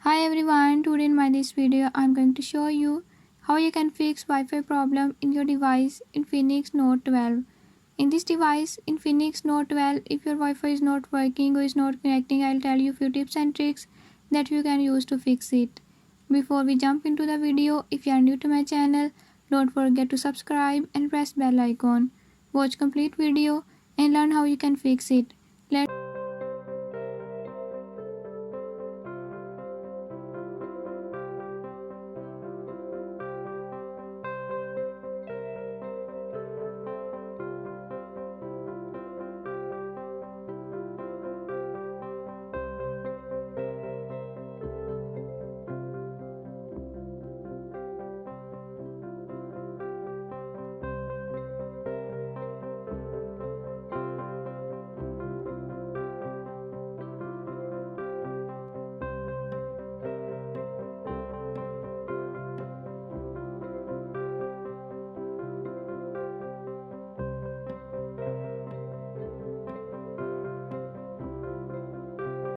Hi everyone, today in this video I'm going to show you how you can fix Wi-Fi problem in your device Infinix Note 12. In this device Infinix Note 12, if your Wi-Fi is not working or is not connecting, I'll tell you few tips and tricks that you can use to fix it. Before we jump into the video, if you are new to my channel, don't forget to subscribe and press bell icon. Watch complete video and learn how you can fix it.